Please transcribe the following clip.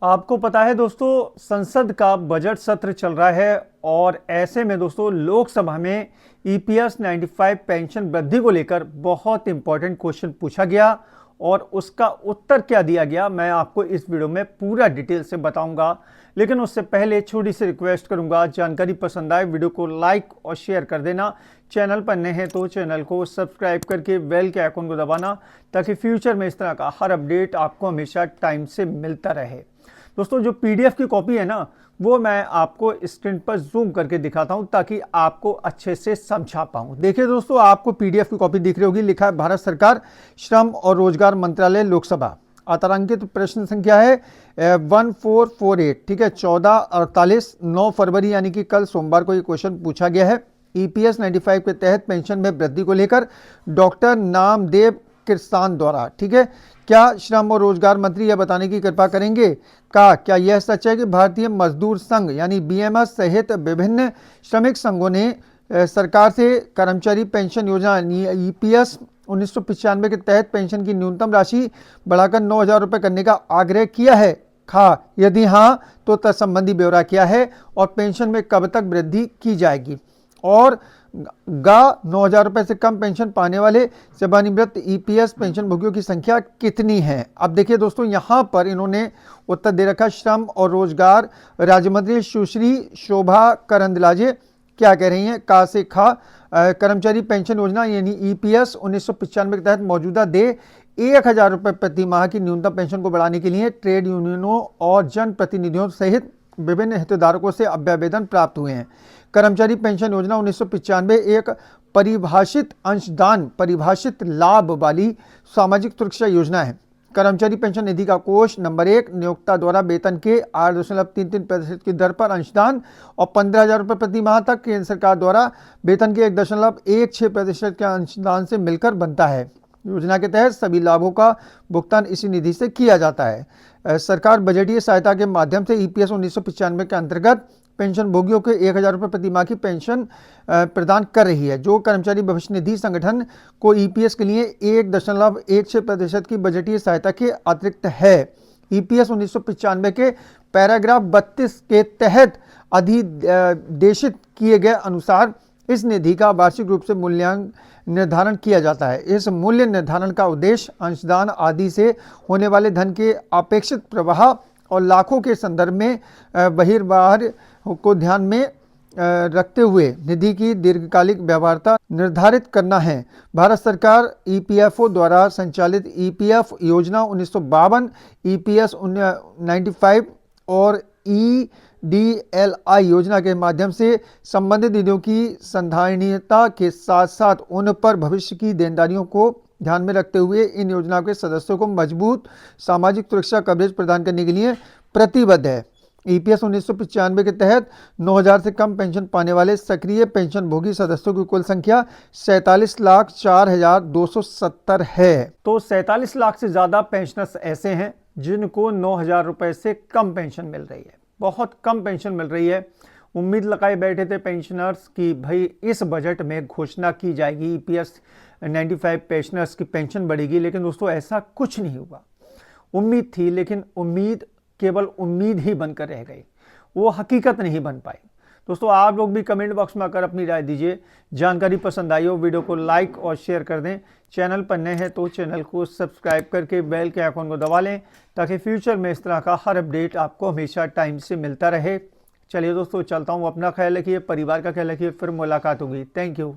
आपको पता है दोस्तों, संसद का बजट सत्र चल रहा है और ऐसे में दोस्तों लोकसभा में ईपीएस 95 पेंशन वृद्धि को लेकर बहुत इंपॉर्टेंट क्वेश्चन पूछा गया और उसका उत्तर क्या दिया गया मैं आपको इस वीडियो में पूरा डिटेल से बताऊंगा। लेकिन उससे पहले छोटी सी रिक्वेस्ट करूंगा, जानकारी पसंद आए वीडियो को लाइक और शेयर कर देना। चैनल पर नए हैं तो चैनल को सब्सक्राइब करके बेल के आइकन को दबाना ताकि फ्यूचर में इस तरह का हर अपडेट आपको हमेशा टाइम से मिलता रहे। दोस्तों जो पीडीएफ की कॉपी है ना, वो मैं आपको स्क्रीन पर जूम करके दिखाता हूं ताकि आपको अच्छे से समझा पाऊं। देखिए दोस्तों, आपको पीडीएफ की कॉपी दिख रही होगी, लिखा है भारत सरकार श्रम और रोजगार मंत्रालय लोकसभा। आतंकित प्रश्न संख्या है 1448, ठीक है, 1448 9 फरवरी यानी कि कल सोमवार को ये क्वेश्चन पूछा गया है। ईपीएस 95 के तहत पेंशन में वृद्धि को लेकर डॉक्टर नामदेव किरसान द्वारा, ठीक है, क्या श्रम और रोजगार मंत्री यह बताने की कृपा करेंगे क्या यह सच है कि भारतीय मजदूर संघ यानी बीएमएस सहित विभिन्न श्रमिक संघों ने सरकार से कर्मचारी पेंशन योजना ईपीएस 1995 के तहत पेंशन की न्यूनतम राशि बढ़ाकर 9,000 रुपये करने का आग्रह किया है? यदि हाँ तो तत्संबंधी ब्यौरा क्या है और पेंशन में कब तक वृद्धि की जाएगी? और 9,000 रुपए से कम पेंशन पाने वाले सेवानिवृत्त ईपीएस पेंशन भोगियों की संख्या कितनी है? अब देखिए दोस्तों, यहां पर इन्होंने उत्तर दे रखा, श्रम और रोजगार राज्य मंत्री सुश्री शोभा करंदलाजे क्या कह रही हैं? का से खा कर्मचारी पेंशन योजना यानी ईपीएस 1995 के तहत मौजूदा दे 1,000 रुपए प्रति माह की न्यूनतम पेंशन को बढ़ाने के लिए ट्रेड यूनियनों और जन प्रतिनिधियों सहित विभिन्न हितधारकों से अभ्यावेदन प्राप्त हुए हैं। कर्मचारी पेंशन योजना 1995 एक परिभाषित अंशदान परिभाषित लाभ वाली सामाजिक सुरक्षा योजना है। कर्मचारी पेंशन निधि का कोष नंबर 1 नियोक्ता द्वारा वेतन के 8.33% की दर पर अंशदान और 15,000 रुपये प्रति माह तक केंद्र सरकार द्वारा वेतन के 1.16% के अंशदान से मिलकर बनता है। योजना के तहत सभी लाभों का भुगतान इसी निधि से किया जाता है। सरकार बजटीय सहायता के माध्यम से ईपीएस 1995 के अंतर्गत पेंशन भोगियों को 1,000 रुपये प्रति माह की पेंशन प्रदान कर रही है। जो कर्मचारी भविष्य निधि संगठन को ईपीएस के लिए 1.16% की बजटीय सहायता के अतिरिक्त है। ईपीएस 1995 के पैराग्राफ 32 के तहत अधिदेशित किए गए अनुसार इस निधि का वार्षिक रूप से मूल्यांकन निर्धारण किया जाता है। इस मूल्य निर्धारण का उद्देश्य अंशदान आदि से होने वाले धन के अपेक्षित प्रवाह और लाखों के संदर्भ में बहिर्वाह को ध्यान में रखते हुए निधि की दीर्घकालिक व्यवहार्यता निर्धारित करना है। भारत सरकार ईपीएफओ द्वारा संचालित ईपीएफ योजना 1952, ईपीएस 95 और ईडीएलआई योजना के माध्यम से संबंधित निधियों की संधारणीयता के साथ साथ उन पर भविष्य की देनदारियों को ध्यान में रखते हुए इन योजनाओं के सदस्यों को मजबूत सामाजिक सुरक्षा कवरेज प्रदान करने के लिए प्रतिबद्ध है। ईपीएस 1995 के तहत 9,000 से कम पेंशन पाने वाले सक्रिय पेंशन भोगी सदस्यों की कुल संख्या 47,04,270 है। तो 47 लाख से ज्यादा पेंशनर्स ऐसे हैं जिनको 9,000 रुपए से कम पेंशन मिल रही है, बहुत कम पेंशन मिल रही है। उम्मीद लगाए बैठे थे पेंशनर्स कि भाई इस बजट में घोषणा की जाएगी, ईपीएस 95 पेंशनर्स की पेंशन बढ़ेगी, लेकिन दोस्तों ऐसा कुछ नहीं हुआ। उम्मीद थी लेकिन उम्मीद केवल उम्मीद ही बनकर रह गई, वो हकीकत नहीं बन पाई। दोस्तों आप लोग भी कमेंट बॉक्स में आकर अपनी राय दीजिए। जानकारी पसंद आई हो वीडियो को लाइक और शेयर कर दें। चैनल पर नए हैं तो चैनल को सब्सक्राइब करके बेल के आइकन को दबा लें ताकि फ्यूचर में इस तरह का हर अपडेट आपको हमेशा टाइम से मिलता रहे। चलिए दोस्तों चलता हूँ, अपना ख्याल रखिए, परिवार का ख्याल रखिए, फिर मुलाकात होगी। Thank you.